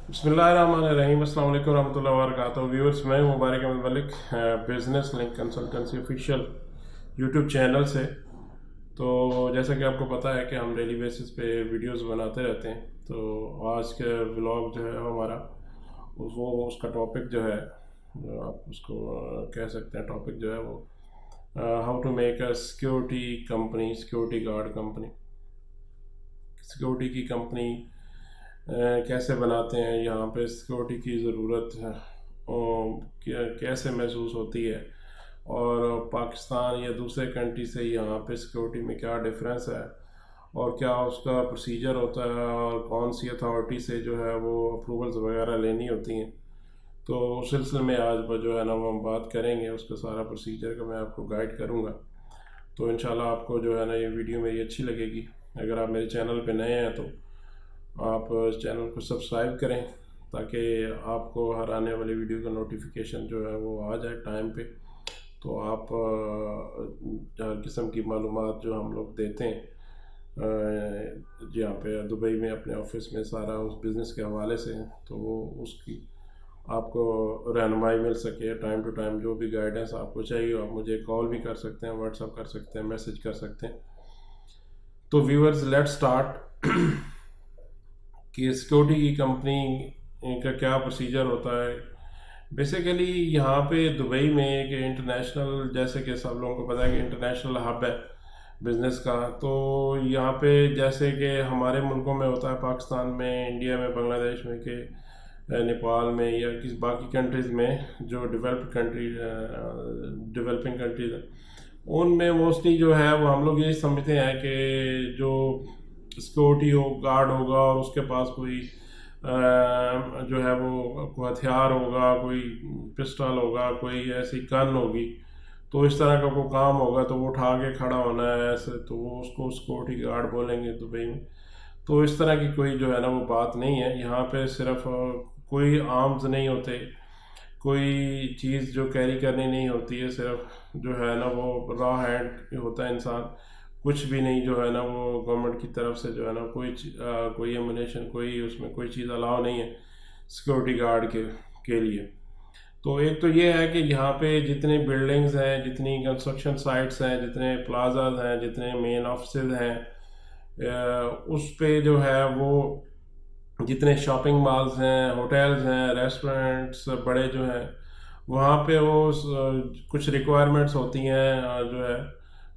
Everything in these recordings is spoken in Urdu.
بسم اللہ الرحمن الرحیم، السلام علیکم ورحمۃ اللہ وبرکاتہ ویورز، میں Mubarak Ahmad Malik business link consultancy official YouTube channel سے۔ تو جیسا کہ آپ کو پتہ ہے کہ ہم ڈیلی بیسس پہ ویڈیوز بناتے رہتے ہیں، تو آج کا ولاگ جو ہے ہمارا وہ اس کا ٹاپک جو ہے، آپ اس کو کہہ سکتے ہیں، ٹاپک جو ہے وہ how to make a security company, security guard company, security کی کمپنی کیسے بناتے ہیں، یہاں پہ سیکورٹی کی ضرورت ہے اور کیسے محسوس ہوتی ہے، اور پاکستان یا دوسرے کنٹری سے یہاں پہ سیکورٹی میں کیا ڈفرینس ہے، اور کیا اس کا پروسیجر ہوتا ہے، اور کون سی اتھارٹی سے جو ہے وہ اپروولز وغیرہ لینی ہوتی ہیں۔ تو اس سلسلے میں آج جو ہے نا وہ ہم بات کریں گے، اس کا سارا پروسیجر کا میں آپ کو گائیڈ کروں گا۔ تو انشاءاللہ آپ کو جو ہے نا یہ ویڈیو میری اچھی لگے گی۔ اگر آپ میرے چینل پہ نئے ہیں تو آپ اس چینل کو سبسکرائب کریں تاکہ آپ کو ہر آنے والی ویڈیو کا نوٹیفیکیشن جو ہے وہ آ جائے ٹائم پہ، تو آپ ہر قسم کی معلومات جو ہم لوگ دیتے ہیں یہاں پہ دبئی میں اپنے آفس میں سارا اس بزنس کے حوالے سے، تو وہ اس کی آپ کو رہنمائی مل سکے ٹائم ٹو ٹائم۔ جو بھی گائیڈنس آپ کو چاہیے آپ مجھے کال بھی کر سکتے ہیں، واٹس اپ کر سکتے ہیں، میسج کر سکتے ہیں۔ تو ویورز، لیٹ سٹارٹ کہ سیکورٹی کی کمپنی کا کیا پروسیجر ہوتا ہے۔ بیسیکلی یہاں پہ دبئی میں ایک انٹرنیشنل، جیسے کہ سب لوگوں کو پتہ ہے کہ انٹرنیشنل ہب ہے بزنس کا، تو یہاں پہ جیسے کہ ہمارے ملکوں میں ہوتا ہے، پاکستان میں، انڈیا میں، بنگلہ دیش میں، کہ نیپال میں یا کسی باقی کنٹریز میں جو ڈیولپنگ کنٹریز ہیں، ان میں موسٹلی جو ہے وہ ہم لوگ یہ سمجھتے ہیں کہ جو سیکورٹی گارڈ ہوگا اور اس کے پاس کوئی جو ہے وہ کوئی ہتھیار ہوگا، کوئی پسٹل ہوگا، کوئی ایسی گن ہوگی، تو اس طرح کا کوئی کام ہوگا تو وہ اٹھا کے کھڑا ہونا ہے ایسے، تو وہ اس کو سیکورٹی گارڈ بولیں گے دبئی میں۔ تو اس طرح کی کوئی جو ہے نا وہ بات نہیں ہے یہاں پہ، صرف کوئی آرمز نہیں ہوتے، کوئی چیز جو کیری کرنی نہیں ہوتی ہے، صرف جو ہے نا وہ را ہینڈ ہوتا ہے انسان، کچھ بھی نہیں جو ہے نا وہ گورنمنٹ کی طرف سے جو ہے نا کوئی ایمونیشن، کوئی اس میں کوئی چیز الاؤ نہیں ہے سیکورٹی گارڈ کے لیے۔ تو ایک تو یہ ہے کہ یہاں پہ جتنے بلڈنگز ہیں، جتنی کنسٹرکشن سائٹس ہیں، جتنے پلازاز ہیں، جتنے مین آفسز ہیں، اس پہ جو ہے وہ جتنے شاپنگ مالز ہیں، ہوٹلز ہیں، ریسٹورنٹس بڑے جو ہیں، وہاں پہ وہ کچھ ریکوائرمنٹس ہوتی ہیں جو ہے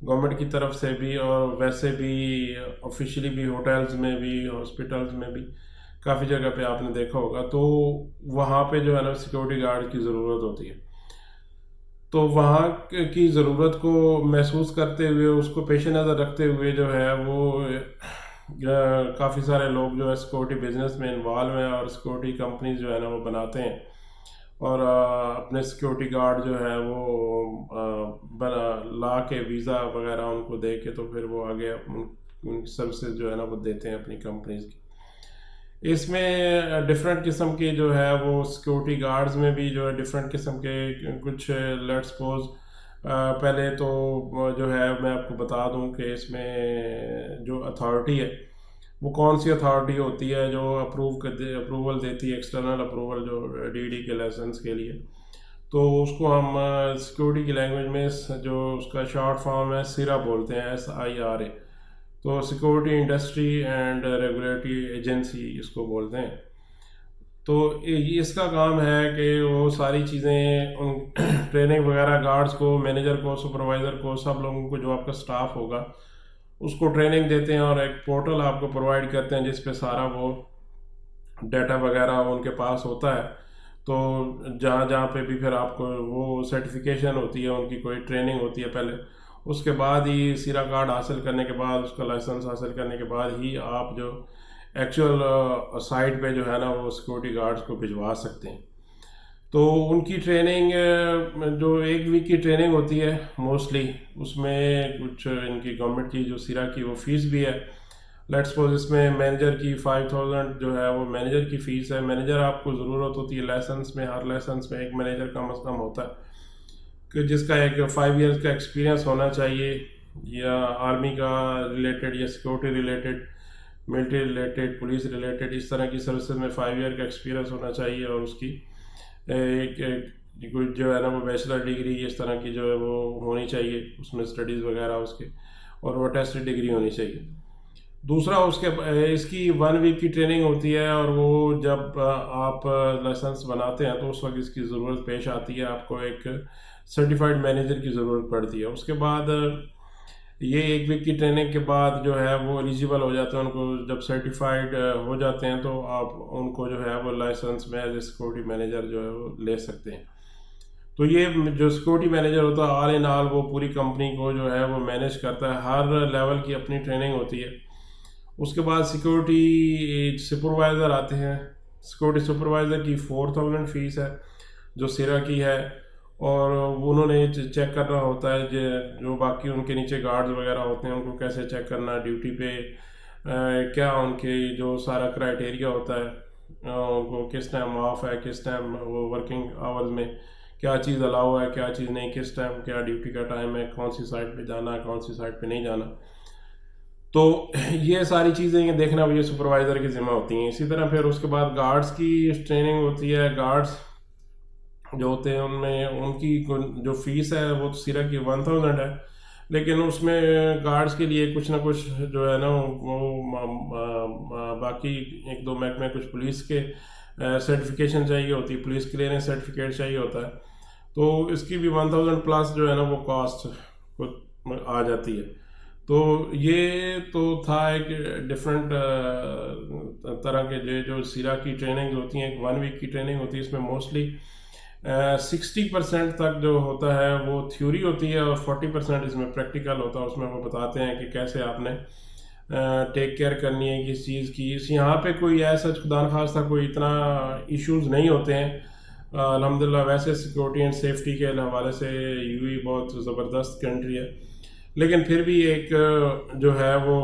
گورنمنٹ کی طرف سے بھی، اور ویسے بھی آفیشلی بھی، ہوٹلز میں بھی، ہاسپٹلز میں بھی، کافی جگہ پہ آپ نے دیکھا ہوگا، تو وہاں پہ جو ہے نا سیکورٹی گارڈ کی ضرورت ہوتی ہے۔ تو وہاں کی ضرورت کو محسوس کرتے ہوئے، اس کو پیش نظر رکھتے ہوئے جو ہے وہ کافی سارے لوگ جو ہے سیکورٹی بزنس میں انوالو ہیں، اور سیکورٹی کمپنیز جو ہے نا وہ بناتے ہیں، اور اپنے سیکورٹی گارڈ جو ہے وہ لا کے ویزا وغیرہ ان کو دے کے، تو پھر وہ آگے ان کی سروسز جو ہے نا وہ دیتے ہیں اپنی کمپنیز کی۔ اس میں ڈفرینٹ قسم کے جو ہے وہ سیکورٹی گارڈز میں بھی جو ہے ڈفرینٹ قسم کے کچھ، لیٹ سپوز پہلے تو جو ہے میں آپ کو بتا دوں کہ اس میں جو اتھارٹی ہے وہ کون سی اتھارٹی ہوتی ہے جو اپروول دیتی ہے، ایکسٹرنل اپروول جو ڈی کے لائسنس کے لیے، تو اس کو ہم سیکورٹی کی لینگویج میں جو اس کا شارٹ فارم ہے سیرا بولتے ہیں، SIRA۔ تو security industry and regulatory agency اس کو بولتے ہیں۔ تو اس کا کام ہے کہ وہ ساری چیزیں ٹریننگ وغیرہ گارڈز کو، مینیجر کو، سپروائزر کو، سب لوگوں کو جو آپ کا سٹاف ہوگا اس کو ٹریننگ دیتے ہیں، اور ایک پورٹل آپ کو پرووائڈ کرتے ہیں جس پہ سارا وہ ڈیٹا وغیرہ ان کے پاس ہوتا ہے۔ تو جہاں جہاں پہ بھی پھر آپ کو وہ سرٹیفکیشن ہوتی ہے، ان کی کوئی ٹریننگ ہوتی ہے پہلے، اس کے بعد ہی سیرا کارڈ حاصل کرنے کے بعد، اس کا لائسنس حاصل کرنے کے بعد ہی آپ جو ایکچوئل سائٹ پہ جو ہے نا وہ سیکورٹی گارڈز کو بھجوا سکتے ہیں۔ تو ان کی ٹریننگ جو 1 ویک کی ٹریننگ ہوتی ہے موسٹلی، اس میں کچھ ان کی گورنمنٹ کی جو سیرا کی وہ فیس بھی ہے۔ لیٹ سپوز اس میں مینیجر کی 5000 جو ہے وہ مینیجر کی فیس ہے۔ مینیجر آپ کو ضرورت ہوتی ہے لائسنس میں، ہر لائسنس میں ایک مینیجر کم از کم ہوتا ہے کہ جس کا ایک 5 ایئرس کا ایکسپیرینس ہونا چاہیے، یا آرمی کا ریلیٹڈ یا security related military related, police related, اس طرح کی سروسز میں 5 ایئر کا ایکسپیرینس ہونا چاہیے، اور اس کی ایک کوئی جو ہے نا وہ بیچلر ڈگری اس طرح کی جو ہے وہ ہونی چاہیے، اس میں اسٹڈیز وغیرہ اس کے، اور وہ ٹیسٹ ڈگری ہونی چاہیے۔ دوسرا اس کی 1 ویک کی ٹریننگ ہوتی ہے، اور وہ جب آپ لائسنس بناتے ہیں تو اس وقت اس کی ضرورت پیش آتی ہے، آپ کو ایک سرٹیفائڈ مینیجر کی ضرورت پڑتی ہے۔ اس کے بعد یہ 1 ویک کی ٹریننگ کے بعد جو ہے وہ ایلیجیبل ہو جاتے ہیں، ان کو جب سرٹیفائڈ ہو جاتے ہیں تو آپ ان کو جو ہے وہ لائسنس میں ایز اے سیکورٹی مینیجر جو ہے وہ لے سکتے ہیں۔ تو یہ جو سیکورٹی مینیجر ہوتا ہے آل ان آل وہ پوری کمپنی کو جو ہے وہ مینیج کرتا ہے، ہر لیول کی اپنی ٹریننگ ہوتی ہے۔ اس کے بعد سیکورٹی سپروائزر آتے ہیں، سیکورٹی سپروائزر کی 4000 فیس ہے جو سیرا کی ہے، اور انہوں نے چیک کرنا ہوتا ہے جو باقی ان کے نیچے گارڈز وغیرہ ہوتے ہیں ان کو کیسے چیک کرنا، ڈیوٹی پہ کیا ان کے جو سارا کرائٹیریا ہوتا ہے، ان کو کس ٹائم آف ہے، کس ٹائم وہ ورکنگ آورز میں کیا چیز الاؤ ہے، کیا چیز نہیں، کس ٹائم کیا ڈیوٹی کا ٹائم ہے، کون سی سائٹ پہ جانا ہے، کون سی سائٹ پہ نہیں جانا۔ تو یہ ساری چیزیں یہ دیکھنا یہ سپروائزر کی ذمہ ہوتی ہیں۔ اسی طرح پھر اس کے بعد گارڈز کی ٹریننگ ہوتی ہے۔ گارڈز جو ہوتے ہیں ان کی جو فیس ہے وہ سیرا کی 1000 ہے، لیکن اس میں گارڈز کے لیے کچھ نہ کچھ جو ہے نا وہ باقی 1-2 محکمے کچھ پولیس کے سرٹیفکیشن چاہیے ہوتی ہے، پولیس کلیئرنس سرٹیفکیٹ چاہیے ہوتا ہے، تو اس کی بھی 1000 پلس جو ہے نا وہ کاسٹ آ جاتی ہے۔ تو یہ تو تھا ایک ڈفرینٹ طرح کے جو سیرا کی ٹریننگ ہوتی ہیں، ایک 1 ویک کی ٹریننگ ہوتی ہے، اس میں موسٹلی 60% تک جو ہوتا ہے وہ تھیوری ہوتی ہے، اور 40% اس میں پریکٹیکل ہوتا ہے۔ اس میں وہ بتاتے ہیں کہ کیسے آپ نے ٹیک کیئر کرنی ہے کس چیز کی۔ یہاں پہ کوئی ایسا خدا نخواستہ کوئی اتنا ایشوز نہیں ہوتے ہیں الحمدللہ۔ ویسے سیکورٹی اینڈ سیفٹی کے حوالے سے UAE بہت زبردست کنٹری ہے، لیکن پھر بھی ایک جو ہے وہ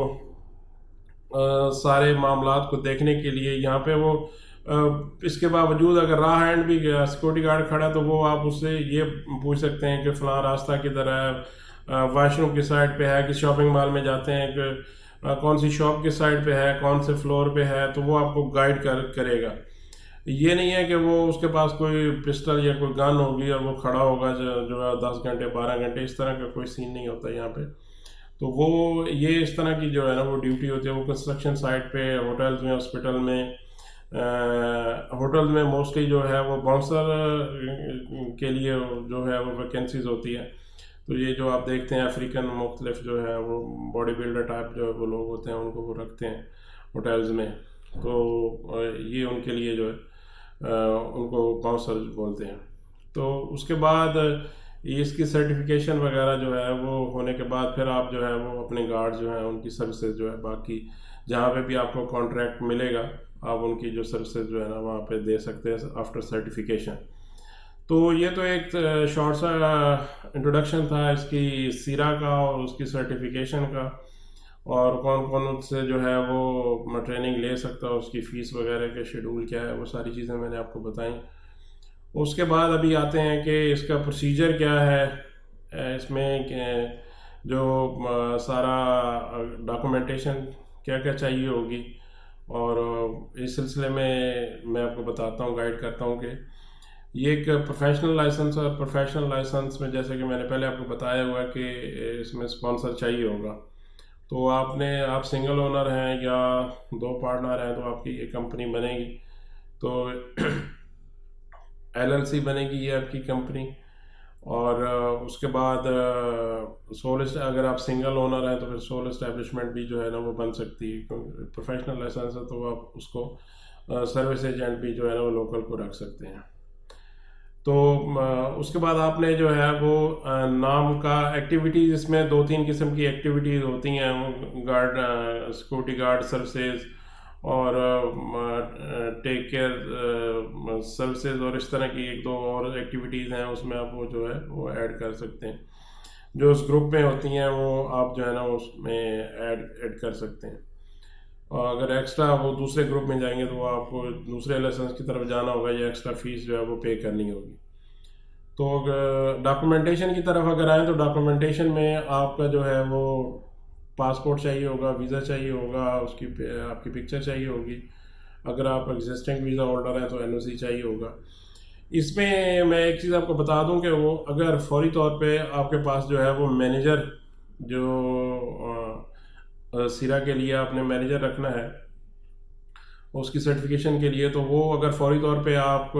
سارے معاملات کو دیکھنے کے لیے یہاں پہ وہ اس کے باوجود اگر راہ ہینڈ بھی گیا سیکورٹی گارڈ کھڑا تو وہ آپ اس سے یہ پوچھ سکتے ہیں کہ فلاں راستہ کدھر ہے، واش روم کس سائڈ پہ ہے، کس شاپنگ مال میں جاتے ہیں کہ کون سی شاپ کس سائڈ پہ ہے، کون سے فلور پہ ہے، تو وہ آپ کو گائیڈ کرے گا۔ یہ نہیں ہے کہ وہ اس کے پاس کوئی پسٹل یا کوئی گن ہوگی اور وہ کھڑا ہوگا جو ہے 10 گھنٹے 12 گھنٹے، اس طرح کا کوئی سین نہیں ہوتا یہاں پہ۔ تو وہ یہ اس طرح کی جو ہے نا وہ ڈیوٹی ہوتی ہے، وہ کنسٹرکشن سائٹ پہ، ہوٹلز میں، ہاسپٹل میں، ہوٹل میں موسٹلی جو ہے وہ باؤنسر کے لیے جو ہے وہ ویکینسیز ہوتی ہے۔ تو یہ جو آپ دیکھتے ہیں افریقن مختلف جو ہے وہ باڈی بلڈر ٹائپ جو وہ لوگ ہوتے ہیں ان کو وہ رکھتے ہیں ہوٹلز میں، تو یہ ان کے لیے جو ہے ان کو باؤنسر بولتے ہیں۔ تو اس کے بعد اس کی سرٹیفکیشن وغیرہ جو ہے وہ ہونے کے بعد پھر آپ جو ہے وہ اپنے گارڈ جو ہیں ان کی سروسز جو ہے باقی جہاں پہ بھی آپ کو کانٹریکٹ ملے گا آپ ان کی جو سروسز جو ہے نا وہاں پہ دے سکتے ہیں آفٹر سرٹیفکیشن۔ تو یہ تو ایک شارٹ سا انٹروڈکشن تھا اس کی سیرا کا اور اس کی سرٹیفکیشن کا، اور کون کون سے جو ہے وہ ٹریننگ لے سکتا ہے، اس کی فیس وغیرہ کے شیڈول کیا ہے، وہ ساری چیزیں میں نے آپ کو بتائیں۔ اس کے بعد ابھی آتے ہیں کہ اس کا پروسیجر کیا ہے، اس میں جو سارا ڈاکومنٹیشن کیا کیا چاہیے ہوگی، اور اس سلسلے میں آپ کو بتاتا ہوں، گائیڈ کرتا ہوں کہ یہ ایک پروفیشنل لائسنس ہے، اور پروفیشنل لائسنس میں جیسے کہ میں نے پہلے آپ کو بتایا ہوا کہ اس میں اسپانسر چاہیے ہوگا۔ تو آپ سنگل اونر ہیں یا 2 پارٹنر ہیں تو آپ کی یہ کمپنی بنے گی، تو LLC بنے گی یہ آپ کی کمپنی، اور اس کے بعد اگر آپ سنگل اونر ہیں تو پھر سول اسٹیبلشمنٹ بھی جو ہے نا وہ بن سکتی ہے۔ پروفیشنل لائسنس ہے تو آپ اس کو سروس ایجنٹ بھی جو ہے نا وہ لوکل کو رکھ سکتے ہیں۔ تو اس کے بعد آپ نے جو ہے وہ نام کا ایکٹیویٹیز، اس میں 2-3 قسم کی ایکٹیویٹیز ہوتی ہیں، گارڈ سیکورٹی گارڈ سروسز اور ٹیک کیئر سروسز، اور اس طرح کی 1-2 اور ایکٹیویٹیز ہیں، اس میں آپ وہ جو ہے وہ ایڈ کر سکتے ہیں، جو اس گروپ میں ہوتی ہیں وہ آپ جو ہے نا اس میں ایڈ کر سکتے ہیں۔ اور اگر ایکسٹرا وہ دوسرے گروپ میں جائیں گے تو وہ آپ کو دوسرے لائسنس کی طرف جانا ہوگا، یا ایکسٹرا فیس جو ہے وہ پے کرنی ہوگی۔ تو ڈاکومنٹیشن کی طرف اگر آئیں تو ڈاکومنٹیشن میں آپ کا جو ہے وہ پاسپورٹ چاہیے ہوگا، ویزا چاہیے ہوگا، اس کی آپ کی پکچر چاہیے ہوگی. اگر آپ ایگزسٹنگ ویزا ہولڈر ہیں تو NOC چاہیے ہوگا. اس میں میں ایک چیز آپ کو بتا دوں کہ وہ اگر فوری طور پہ آپ کے پاس جو ہے وہ مینیجر، جو سیرا کے لیے آپ نے مینیجر رکھنا ہے اس کی سرٹیفکیشن کے لیے، تو وہ اگر فوری طور پہ آپ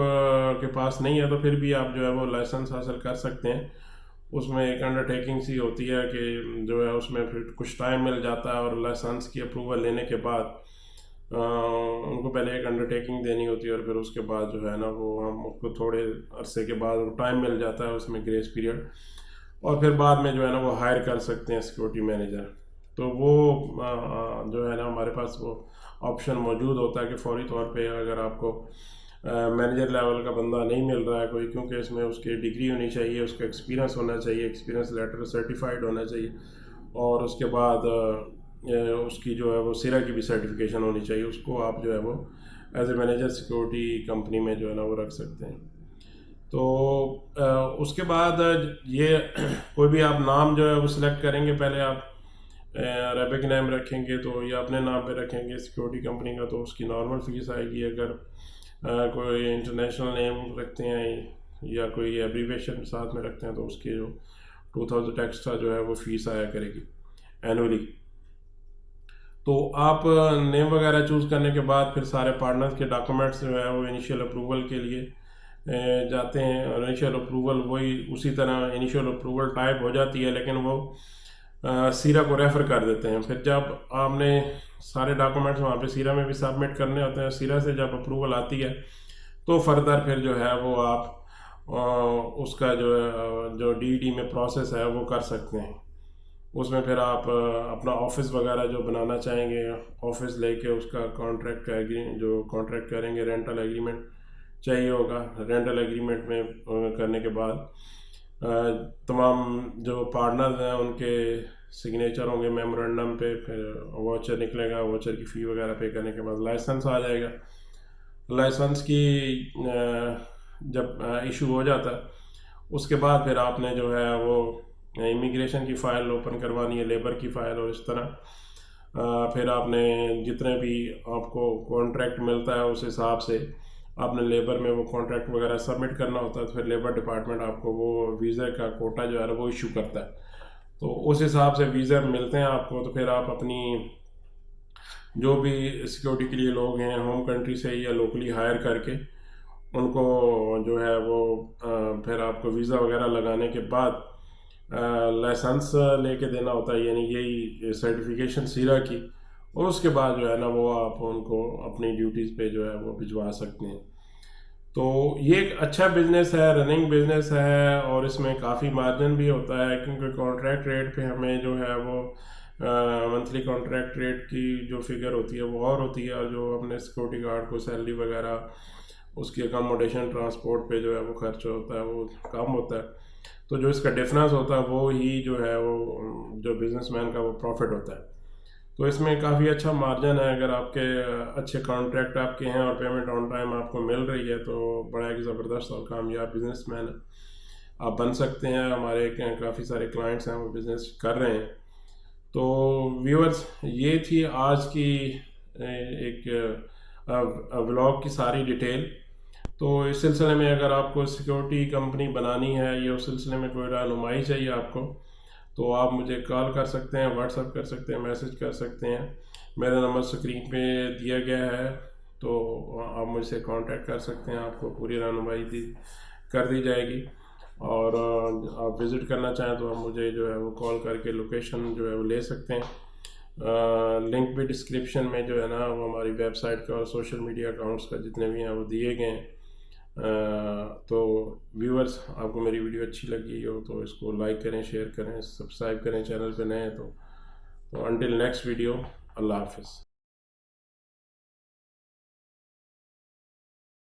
کے پاس نہیں ہے تو پھر بھی آپ جو ہے وہ لائسنس حاصل کر سکتے ہیں. اس میں ایک انڈرٹیکنگ سی ہوتی ہے کہ جو ہے اس میں پھر کچھ ٹائم مل جاتا ہے، اور لائسنس کی اپروول لینے کے بعد ان کو پہلے ایک انڈرٹیکنگ دینی ہوتی ہے، اور پھر اس کے بعد جو ہے نا وہ ہم کو تھوڑے عرصے کے بعد ٹائم مل جاتا ہے اس میں گریس پیریڈ، اور پھر بعد میں جو ہے نا وہ ہائر کر سکتے ہیں سیکورٹی مینیجر. تو وہ جو ہے نا ہمارے پاس وہ آپشن موجود ہوتا ہے کہ فوری طور پہ اگر آپ کو مینیجر لیول کا بندہ نہیں مل رہا ہے کوئی، کیونکہ اس میں اس کی ڈگری ہونی چاہیے، اس کا ایکسپیرینس ہونا چاہیے، ایکسپیرینس لیٹر سرٹیفائڈ ہونا چاہیے، اور اس کے بعد اس کی جو ہے وہ سیرا کی بھی سرٹیفکیشن ہونی چاہیے. اس کو آپ جو ہے وہ as a manager security company میں جو ہے نا وہ رکھ سکتے ہیں. تو اس کے بعد یہ کوئی بھی آپ نام جو ہے وہ سلیکٹ کریں گے، پہلے آپ عربک نیم رکھیں گے تو یا اپنے نام پہ رکھیں گے سیکورٹی کمپنی کا، تو اس کی نارمل فیس آئے گی. اگر کوئی انٹرنیشنل نیم رکھتے ہیں یا کوئی ایبریویشن ساتھ میں رکھتے ہیں تو اس کی جو 2000 ایکسٹرا جو ہے وہ فیس آیا کرے گی اینولی. تو آپ نیم وغیرہ چوز کرنے کے بعد پھر سارے پارٹنرز کے ڈاکومنٹس جو ہے وہ انیشیل اپروول کے لیے جاتے ہیں. انیشیل اپروول وہی اسی طرح انیشیل اپروول ٹائپ ہو جاتی ہے، لیکن وہ سیرا کو ریفر کر دیتے ہیں. پھر جب آپ نے سارے ڈاکومنٹس وہاں پہ سیرا میں بھی سبمٹ کرنے ہوتے ہیں، سیرا سے جب اپروول آتی ہے تو فردر پھر جو ہے وہ آپ اس کا جو DD میں پروسیس ہے وہ کر سکتے ہیں. اس میں پھر آپ اپنا آفس وغیرہ جو بنانا چاہیں گے، آفس لے کے اس کا کانٹریکٹ کا جو کانٹریکٹ کریں گے، رینٹل ایگریمنٹ چاہیے ہوگا. رینٹل ایگریمنٹ میں کرنے کے بعد تمام جو پارٹنرز ہیں ان کے سگنیچر ہوں گے میمورنڈم پہ، پھر واچر نکلے گا، واچر کی فی وغیرہ پے کرنے کے بعد لائسنس آ جائے گا. لائسنس کی جب ایشو ہو جاتا ہے اس کے بعد پھر آپ نے جو ہے وہ امیگریشن کی فائل اوپن کروانی ہے، لیبر کی فائل، اور اس طرح پھر آپ نے جتنے بھی آپ کو کانٹریکٹ ملتا ہے اس حساب سے آپ نے لیبر میں وہ کانٹریکٹ وغیرہ سبمٹ کرنا ہوتا ہے. تو پھر لیبر ڈپارٹمنٹ آپ کو وہ ویزا کا کوٹا جو ہے وہ ایشو کرتا ہے. تو اس حساب سے ویزا ملتے ہیں آپ کو. تو پھر آپ اپنی جو بھی سیکورٹی کے لیے لوگ ہیں ہوم کنٹری سے یا لوکلی ہائر کر کے ان کو جو ہے وہ پھر آپ کو ویزا وغیرہ لگانے کے بعد لائسنس لے کے دینا ہوتا ہے، یعنی یہی سرٹیفکیشن سیرا کی، اور اس کے بعد جو ہے نا وہ آپ ان کو اپنی ڈیوٹیز پہ جو ہے وہ بھجوا سکتے ہیں. تو یہ ایک اچھا بزنس ہے، رننگ بزنس ہے، اور اس میں کافی مارجن بھی ہوتا ہے، کیونکہ کانٹریکٹ ریٹ پہ ہمیں جو ہے وہ منتھلی کانٹریکٹ ریٹ کی جو فگر ہوتی ہے وہ اور ہوتی ہے، اور جو اپنے سیکورٹی گارڈ کو سیلری وغیرہ اس کی اکاموڈیشن ٹرانسپورٹ پہ جو ہے وہ خرچ ہوتا ہے وہ کم ہوتا ہے. تو جو اس کا ڈفرینس ہوتا ہے وہ ہی جو ہے وہ جو بزنس مین کا وہ پروفٹ ہوتا ہے. تو اس میں کافی اچھا مارجن ہے. اگر آپ کے اچھے کانٹریکٹ آپ کے ہیں اور پیمنٹ آن ٹائم آپ کو مل رہی ہے تو بڑا ایک زبردست اور کامیاب بزنس مین آپ بن سکتے ہیں. ہمارے کافی سارے کلائنٹس ہیں وہ بزنس کر رہے ہیں. تو ویورز یہ تھی آج کی ایک ولاگ کی ساری ڈیٹیل. تو اس سلسلے میں اگر آپ کو سیکورٹی کمپنی بنانی ہے یا اس سلسلے میں کوئی رہنمائی چاہیے آپ کو تو آپ مجھے کال کر سکتے ہیں، واٹس ایپ کر سکتے ہیں، میسج کر سکتے ہیں. میرا نمبر اسکرین پہ دیا گیا ہے، تو آپ مجھ سے کانٹیکٹ کر سکتے ہیں. آپ کو پوری رہنمائی کر دی جائے گی. اور آپ وزٹ کرنا چاہیں تو آپ مجھے جو ہے وہ کال کر کے لوکیشن جو ہے وہ لے سکتے ہیں. لنک بھی ڈسکرپشن میں جو ہے نا وہ ہماری ویب سائٹ کا اور سوشل میڈیا اکاؤنٹس کا جتنے بھی ہیں وہ دیے گئے ہیں. تو ویورز آپ کو میری ویڈیو اچھی لگی ہو تو اس کو لائک کریں، شیئر کریں، سبسکرائب کریں چینل پہ نئے ہیں تو انٹل نیکسٹ ویڈیو. اللہ حافظ.